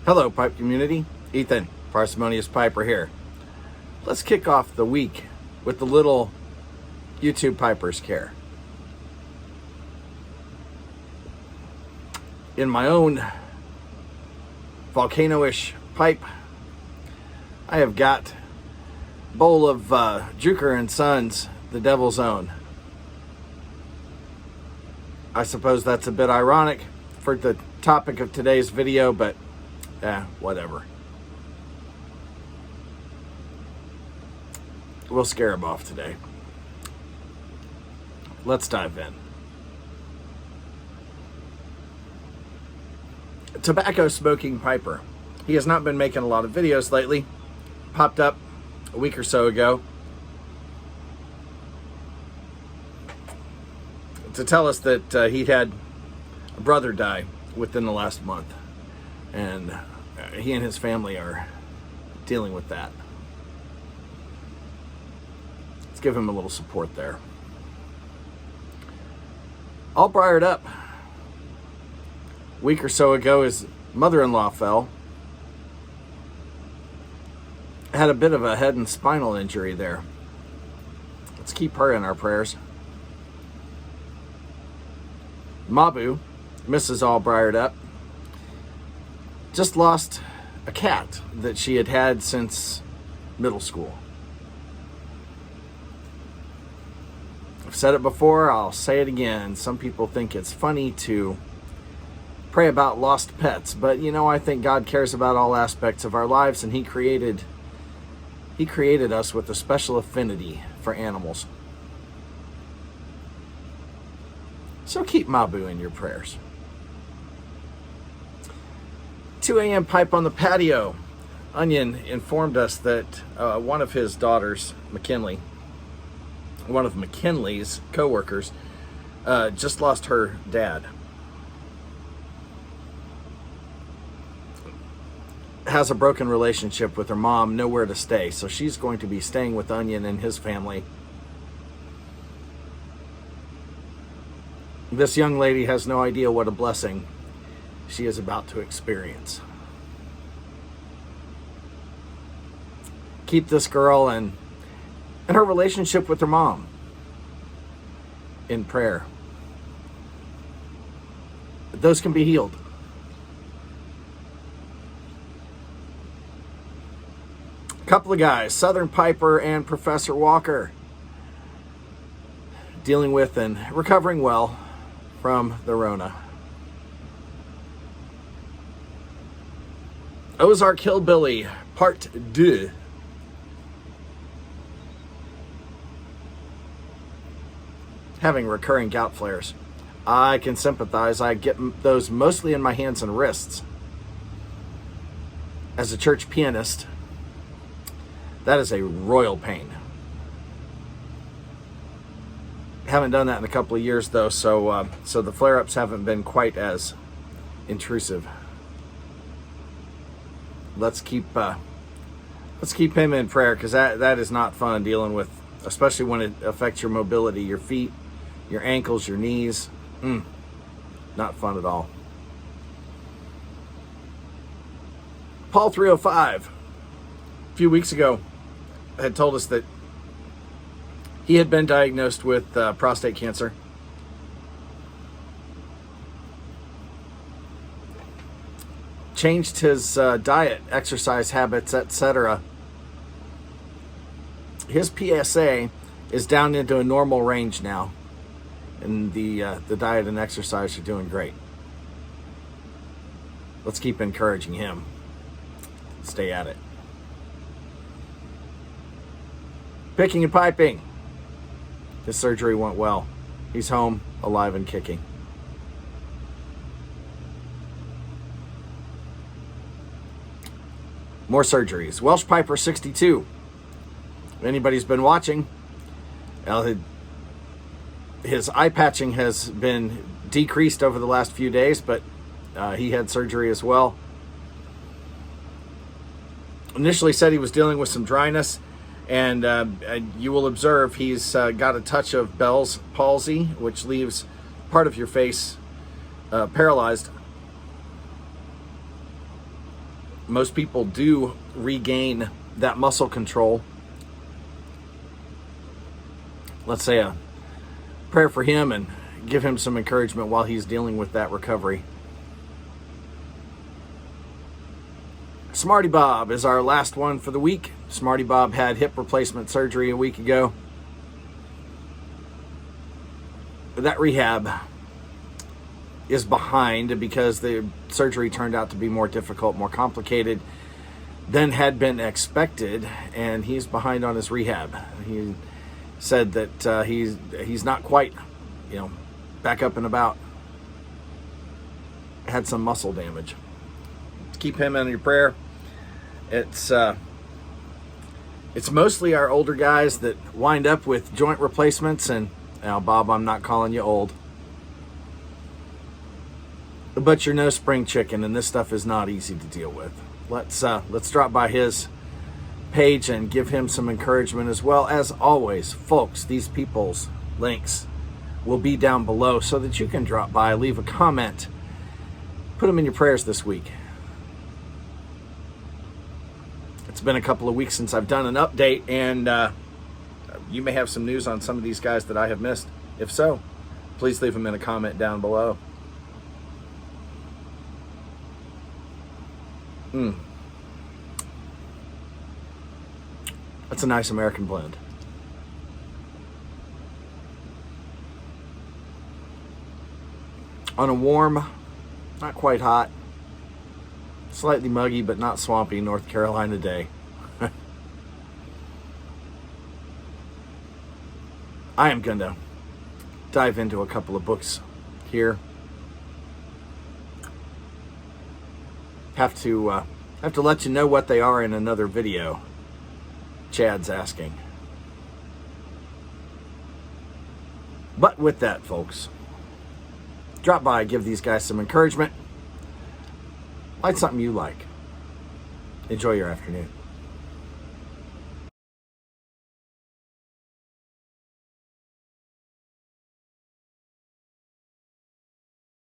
Hello, Pipe community. Ethan, Parsimonious Piper here. Let's kick off the week with the little YouTube Piper's Care. In my own volcano-ish pipe, I have got a bowl of Juker & Sons, the Devil's Own. I suppose that's a bit ironic for the topic of today's video, but whatever. We'll scare him off today. Let's dive in. Tobacco smoking piper. He has not been making a lot of videos lately. Popped up a week or so ago to tell us that he'd had a brother die within the last month, and he and his family are dealing with that. Let's give him a little support there. All Briar'd Up. A week or so ago, his mother-in-law fell. Had a bit of a head and spinal injury there. Let's keep her in our prayers. Mabu, Mrs. All Briar'd Up, just lost a cat that she had had since middle school. I've said it before, I'll say it again. Some people think it's funny to pray about lost pets, but you know, I think God cares about all aspects of our lives, and He created us with a special affinity for animals. So keep Mabu in your prayers. 2 a.m. Pipe on the Patio. Onion informed us that one of his daughters, McKinley, one of McKinley's co-workers, just lost her dad. Has a broken relationship with her mom, nowhere to stay, so she's going to be staying with Onion and his family. This young lady has no idea what a blessing she is about to experience. Keep this girl and her relationship with her mom in prayer. Those can be healed. A couple of guys, Southern Piper and Professor Walker, dealing with and recovering well from the Rona. Ozark Hillbilly, Part 2. Having recurring gout flares. I can sympathize. I get those mostly in my hands and wrists. As a church pianist, that is a royal pain. Haven't done that in a couple of years though, so the flare-ups haven't been quite as intrusive. Let's keep him in prayer, because that is not fun dealing with, especially when it affects your mobility, your feet, your ankles, your knees. Not fun at all. Paul 305, a few weeks ago, had told us that he had been diagnosed with prostate cancer. Changed his diet, exercise habits, etc. His PSA is down into a normal range now, and the diet and exercise are doing great. Let's keep encouraging him. Stay at it. Picking and piping. His surgery went well. He's home, alive and kicking. More surgeries. Welsh Piper 62. If anybody's been watching, his eye patching has been decreased over the last few days, but he had surgery as well. Initially said he was dealing with some dryness, and you will observe he's got a touch of Bell's palsy, which leaves part of your face paralyzed. most people do regain that muscle control. Let's say a prayer for him and give him some encouragement while he's dealing with that recovery. Smarty Bob is our last one for the week. Smarty Bob had hip replacement surgery a week ago. That rehab is behind because the surgery turned out to be more difficult, more complicated than had been expected, and he's behind on his rehab. He said that he's not quite, back up and about. Had some muscle damage. Keep him in your prayer. It's mostly our older guys that wind up with joint replacements, and now, Bob, I'm not calling you old, but you're no spring chicken, and this stuff is not easy to deal with. Let's drop by his page and give him some encouragement as well. As always, folks, these people's links will be down below so that you can drop by, leave a comment, put them in your prayers this week. It's been a couple of weeks since I've done an update, and you may have some news on some of these guys that I have missed. If so, please leave them in a comment down below. That's a nice American blend. On a warm, not quite hot, slightly muggy but not swampy North Carolina day. I am going to dive into a couple of books here. Have to let you know what they are in another video. Chad's asking. But with that, folks, drop by, give these guys some encouragement. Light something you like. Enjoy your afternoon.